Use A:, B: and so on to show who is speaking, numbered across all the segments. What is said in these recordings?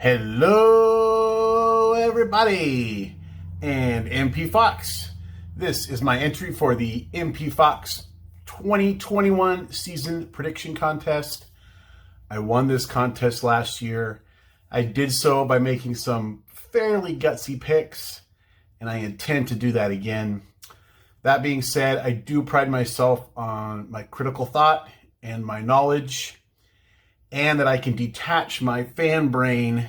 A: Hello, everybody, and MP Fox. This is my entry for the MP Fox 2021 season prediction contest. I won this contest last year. I did so by making some fairly gutsy picks, and I intend to do that again. That being said, I do pride myself on my critical thought and my knowledge, and that I can detach my fan brain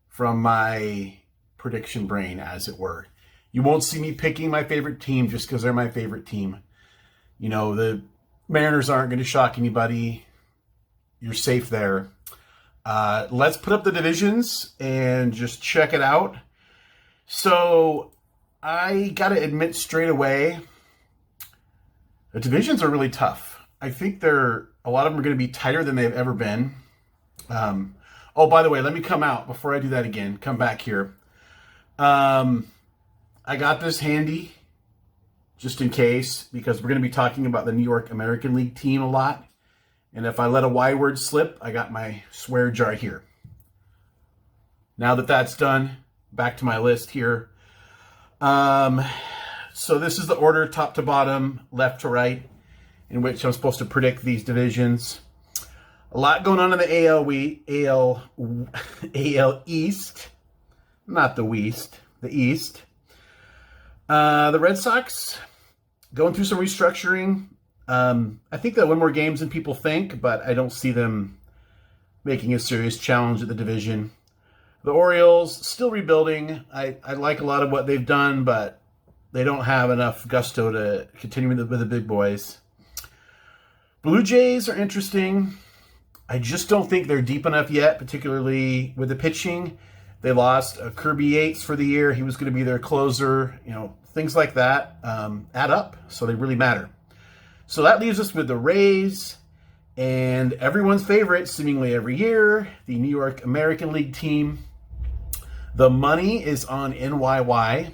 A: from my prediction brain, as it were. You won't see me picking my favorite team just because they're my favorite team. You know, the Mariners aren't going to shock anybody. You're safe there. Let's put up the divisions and just check it out. So I got to admit straight away, the divisions are really tough. I think a lot of them are going to be tighter than they've ever been. Oh, by the way, let me come out before I do that again. Come back here. I got this handy just in case, because we're going to be talking about the New York American League team a lot. And if I let a Y word slip, I got my swear jar here. Now that that's done, back to my list here. So this is the order, top to bottom, left to right, in which I'm supposed to predict these divisions. A lot going on in the AL East. Not the West, the East. The Red Sox going through some restructuring. I think they'll win more games than people think, but I don't see them making a serious challenge at the division. The Orioles still rebuilding. I like a lot of what they've done, but they don't have enough gusto to continue with the big boys. Blue Jays are interesting. I just don't think they're deep enough yet, particularly with the pitching. They lost Kirby Yates for the year. He was going to be their closer. You know, things like that add up, so they really matter. So that leaves us with the Rays and everyone's favorite, seemingly every year, the New York American League team. The money is on NYY.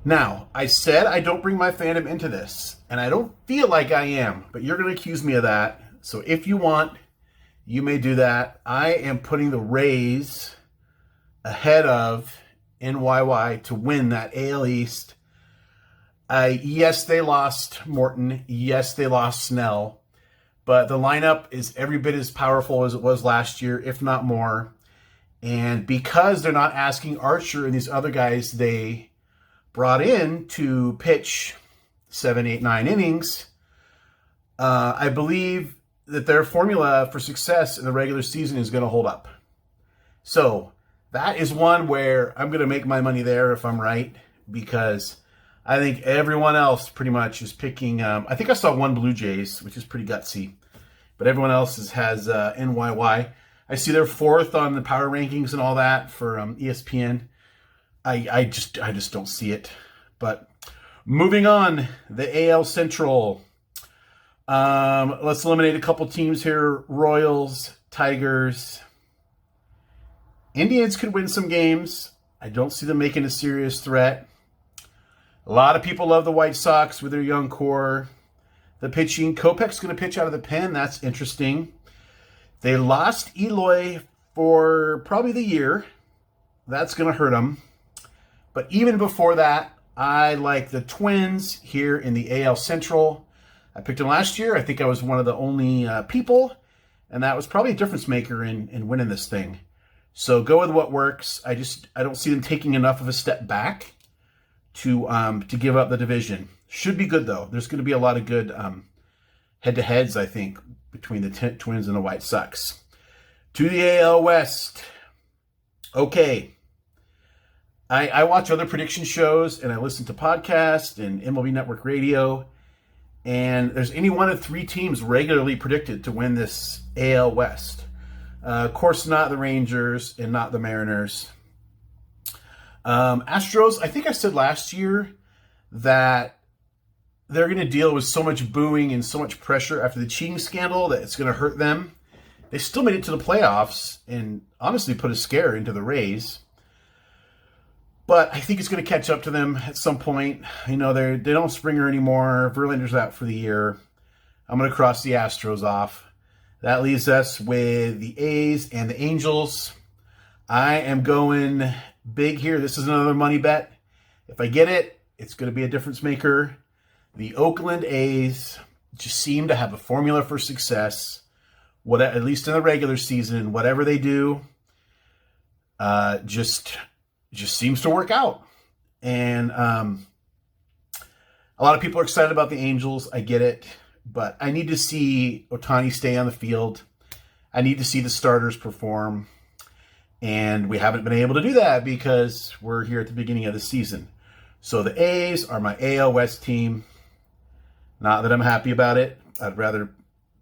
A: Now, I said I don't bring my fandom into this, and I don't feel like I am, but you're going to accuse me of that. So if you want, you may do that. I am putting the Rays ahead of NYY to win that AL East. Yes, they lost Morton. Yes, they lost Snell. But the lineup is every bit as powerful as it was last year, if not more. And because they're not asking Archer and these other guys they brought in to pitch 7, 8, 9 innings, I believe that their formula for success in the regular season is going to hold up. So that is one where I'm going to make my money there if I'm right, because I think everyone else pretty much is picking. I think I saw one Blue Jays, which is pretty gutsy, but everyone else has NYY. I see they're fourth on the power rankings and all that for ESPN. I just don't see it. But moving on, the AL Central. Let's eliminate a couple teams here. Royals, Tigers. Indians could win some games. I don't see them making a serious threat. A lot of people love the White Sox with their young core. The pitching, Kopech's going to pitch out of the pen. That's interesting. They lost Eloy for probably the year. That's going to hurt them. But even before that, I like the Twins here in the AL Central. I picked them last year. I think I was one of the only people, and that was probably a difference maker in winning this thing. So go with what works. I don't see them taking enough of a step back to give up the division. Should be good, though. There's going to be a lot of good head-to-heads, I think, between the Twins and the White Sox. To the AL West. Okay. I watch other prediction shows, and I listen to podcasts and MLB Network Radio, and there's any one of 3 teams regularly predicted to win this AL West. Of course, not the Rangers and not the Mariners. Astros, I think I said last year that they're going to deal with so much booing and so much pressure after the cheating scandal that it's going to hurt them. They still made it to the playoffs and honestly put a scare into the Rays. But I think it's going to catch up to them at some point. You know, they don't Springer anymore. Verlander's out for the year. I'm going to cross the Astros off. That leaves us with the A's and the Angels. I am going big here. This is another money bet. If I get it, it's going to be a difference maker. The Oakland A's just seem to have a formula for success. At least in the regular season, whatever they do, just seems to work out. And a lot of people are excited about the Angels. I get it. But I need to see Ohtani stay on the field. I need to see the starters perform. And we haven't been able to do that because we're here at the beginning of the season. So the A's are my AL West team. Not that I'm happy about it. I'd rather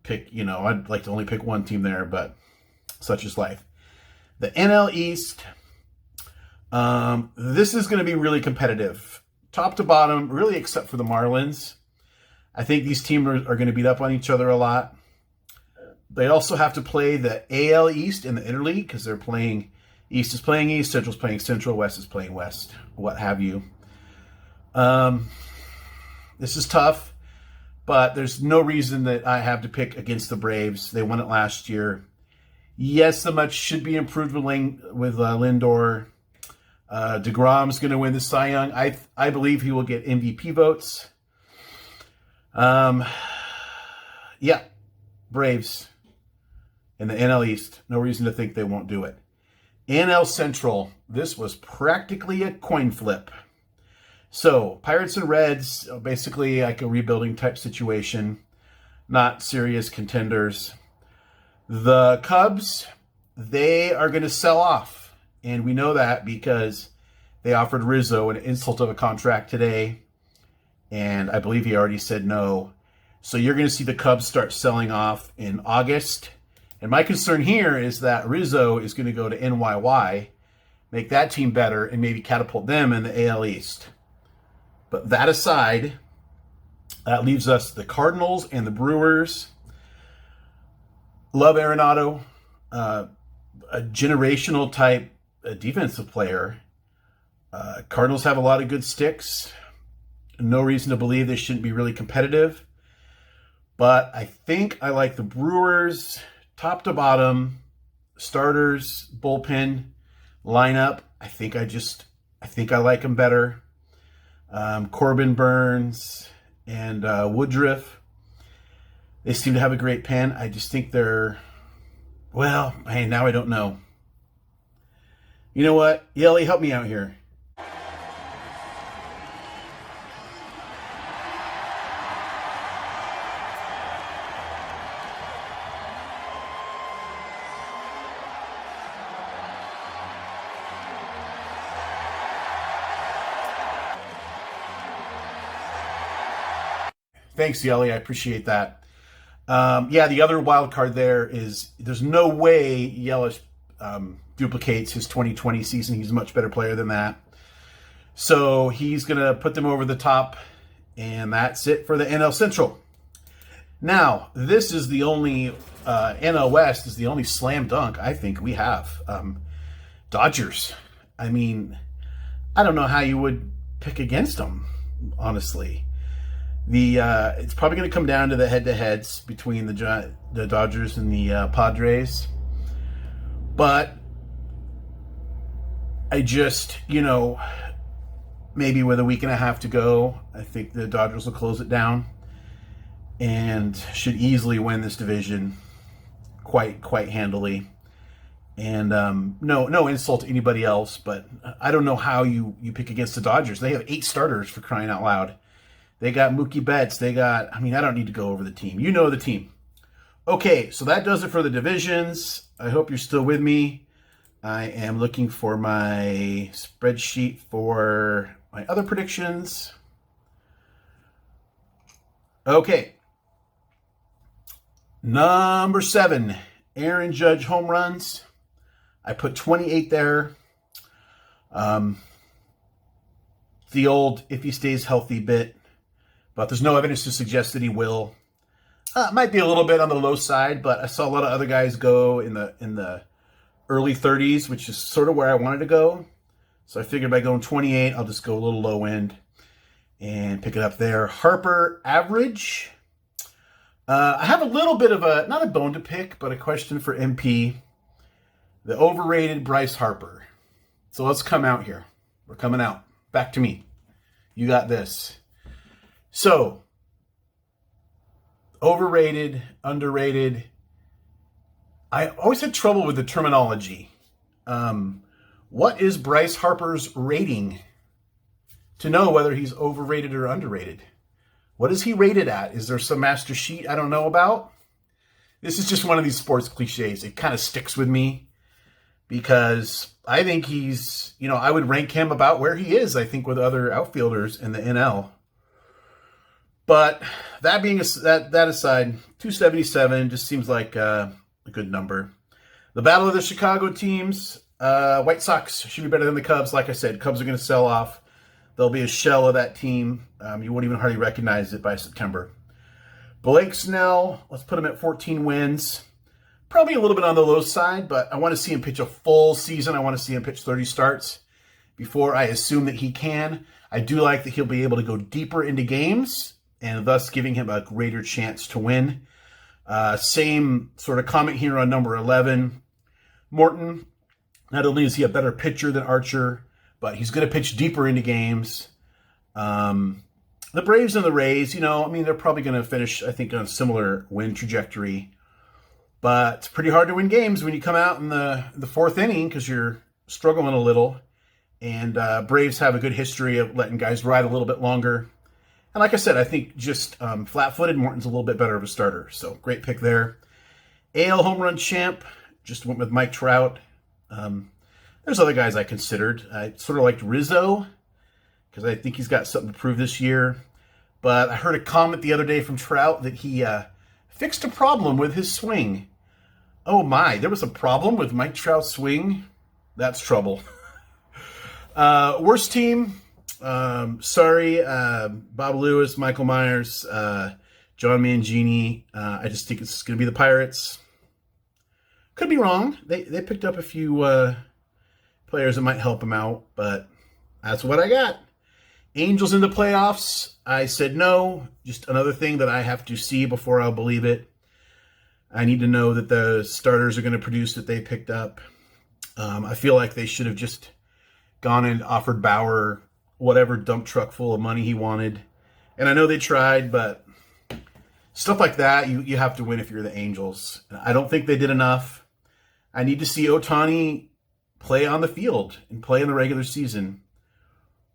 A: pick, I'd like to only pick one team there, but such is life. The NL East, this is going to be really competitive. Top to bottom, really except for the Marlins. I think these teams are going to beat up on each other a lot. They also have to play the AL East in the Interleague because they're playing, East is playing East, Central's playing Central, West is playing West, what have you. This is tough, but there's no reason that I have to pick against the Braves. They won it last year. Yes, the much should be improved with Lindor. DeGrom's going to win the Cy Young. I believe he will get MVP votes. Yeah, Braves in the NL East. No reason to think they won't do it. NL Central, this was practically a coin flip. So, Pirates and Reds, basically like a rebuilding type situation. Not serious contenders. The Cubs, they are going to sell off. And we know that because they offered Rizzo an insult of a contract today. And I believe he already said no. So you're going to see the Cubs start selling off in August. And my concern here is that Rizzo is going to go to NYY, make that team better, and maybe catapult them in the AL East. But that aside, that leaves us the Cardinals and the Brewers. Love Arenado, a generational type defensive player. Cardinals have a lot of good sticks. No reason to believe they shouldn't be really competitive. But I think I like the Brewers top to bottom, starters, bullpen, lineup. I think I like them better. Corbin Burns and Woodruff. They seem to have a great pen. I just think now I don't know. You know what? Yelly, help me out here. Thanks, Yelly. I appreciate that. The other wild card there is there's no way Yelich duplicates his 2020 season. He's a much better player than that. So he's going to put them over the top, and that's it for the NL Central. Now, this is the only NL West is the only slam dunk I think we have. Dodgers. I mean, I don't know how you would pick against them, honestly. It's probably going to come down to the head-to-heads between the Dodgers and the Padres. But I just, maybe with a week and a half to go, I think the Dodgers will close it down and should easily win this division quite handily. And no insult to anybody else, but I don't know how you pick against the Dodgers. They have 8 starters, for crying out loud. They got Mookie Betts. I don't need to go over the team. You know the team. Okay, so that does it for the divisions. I hope you're still with me. I am looking for my spreadsheet for my other predictions. Okay. Number 7, Aaron Judge home runs. I put 28 there. The old if he stays healthy bit. But there's no evidence to suggest that he will. It might be a little bit on the low side, but I saw a lot of other guys go in the early 30s, which is sort of where I wanted to go. So I figured by going 28, I'll just go a little low end and pick it up there. Harper average. I have a little bit of not a bone to pick, but a question for MP. The overrated Bryce Harper. So let's come out here. We're coming out. Back to me. You got this. So, overrated, underrated. I always had trouble with the terminology. What is Bryce Harper's rating to know whether he's overrated or underrated? What is he rated at? Is there some master sheet I don't know about? This is just one of these sports cliches. It kind of sticks with me because I think he's, I would rank him about where he is, I think, with other outfielders in the NL. But that being that aside, 277 just seems like a good number. The battle of the Chicago teams, White Sox should be better than the Cubs. Like I said, Cubs are going to sell off. There'll be a shell of that team. You won't even hardly recognize it by September. Blake Snell, let's put him at 14 wins. Probably a little bit on the low side, but I want to see him pitch a full season. I want to see him pitch 30 starts before I assume that he can. I do like that he'll be able to go deeper into games and thus giving him a greater chance to win. Same sort of comment here on number 11. Morton, not only is he a better pitcher than Archer, but he's going to pitch deeper into games. The Braves and the Rays, they're probably going to finish, I think, on a similar win trajectory. But it's pretty hard to win games when you come out in the fourth inning because you're struggling a little. And Braves have a good history of letting guys ride a little bit longer. And like I said, I think just flat-footed, Morton's a little bit better of a starter. So great pick there. AL home run champ, just went with Mike Trout. There's other guys I considered. I sort of liked Rizzo because I think he's got something to prove this year. But I heard a comment the other day from Trout that he fixed a problem with his swing. Oh my, there was a problem with Mike Trout's swing? That's trouble. Worst team? Sorry, Bob Lewis, Michael Myers, John Mangini. I just think it's going to be the Pirates. Could be wrong. They picked up a few players that might help them out, but that's what I got. Angels in the playoffs. I said no. Just another thing that I have to see before I'll believe it. I need to know that the starters are going to produce that they picked up. I feel like they should have just gone and offered Bauer whatever dump truck full of money he wanted. And I know they tried, but stuff like that, you have to win if you're the Angels. I don't think they did enough. I need to see Ohtani play on the field and play in the regular season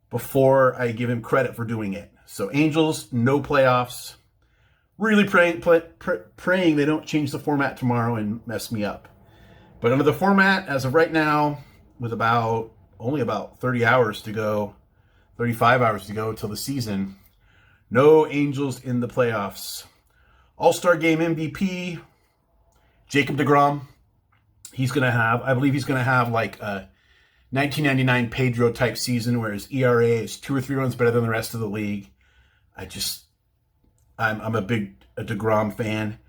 A: before I give him credit for doing it. So Angels, no playoffs. Really praying they don't change the format tomorrow and mess me up. But under the format, as of right now, with only about 30 hours to go, 35 hours to go until the season, no Angels in the playoffs. All-Star Game MVP, Jacob deGrom. I believe he's going to have like a 1999 Pedro type season where his ERA is 2 or 3 runs better than the rest of the league. I'm a big deGrom fan,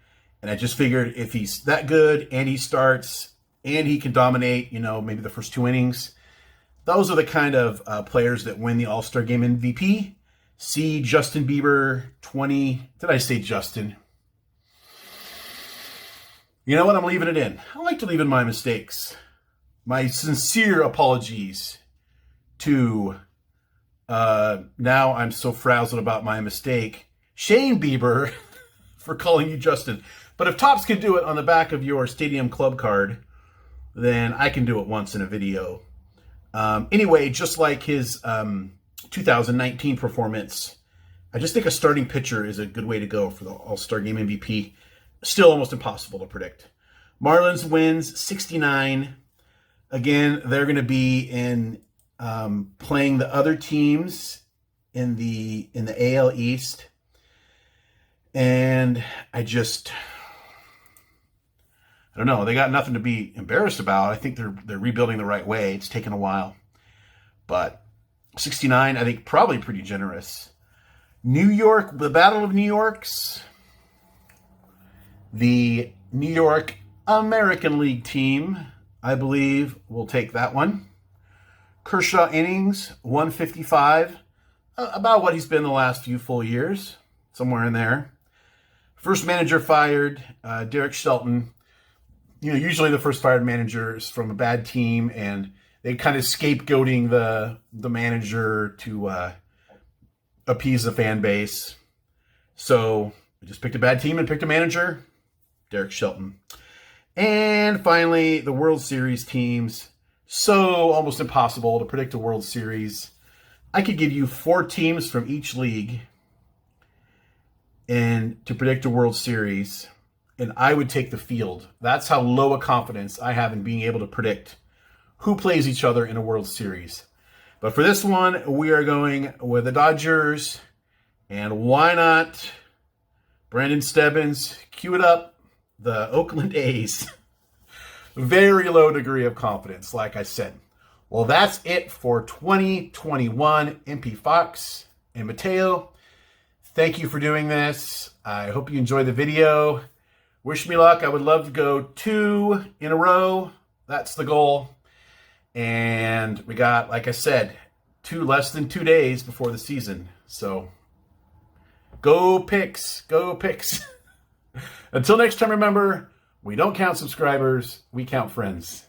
A: and I just figured if he's that good and he starts and he can dominate, maybe the first 2 innings, those are the kind of players that win the All-Star Game MVP. See Justin Bieber 20. Did I say Justin? You know what? I'm leaving it in. I like to leave in my mistakes. My sincere apologies to, now I'm so frazzled about my mistake, Shane Bieber, for calling you Justin. But if Topps can do it on the back of your Stadium Club card, then I can do it once in a video. Anyway, just like his 2019 performance, I just think a starting pitcher is a good way to go for the All-Star Game MVP. Still almost impossible to predict. Marlins wins 69. Again, they're going to be in playing the other teams in the AL East, and I don't know. They got nothing to be embarrassed about. I think they're rebuilding the right way. It's taken a while, but 69, I think, probably pretty generous. New York, the Battle of New Yorks. The New York American League team, I believe, will take that one. Kershaw innings, 155. About what he's been the last few full years. Somewhere in there. First manager fired, Derek Shelton. Usually the first fired manager is from a bad team, and they kind of scapegoating the manager to appease the fan base. So we just picked a bad team and picked a manager, Derek Shelton. And finally, the World Series teams. So almost impossible to predict a World Series. I could give you 4 teams from each league and to predict a World Series, and I would take the field. That's how low a confidence I have in being able to predict who plays each other in a World Series. But for this one, we are going with the Dodgers, and why not Brandon Stebbins? Cue it up, the Oakland A's. Very low degree of confidence, like I said. Well, that's it for 2021 MP Fox and Mateo. Thank you for doing this. I hope you enjoyed the video. Wish me luck. I would love to go 2 in a row. That's the goal. And we got, like I said, less than 2 days before the season. So go Picks. Go Picks. Until next time, remember, we don't count subscribers. We count friends.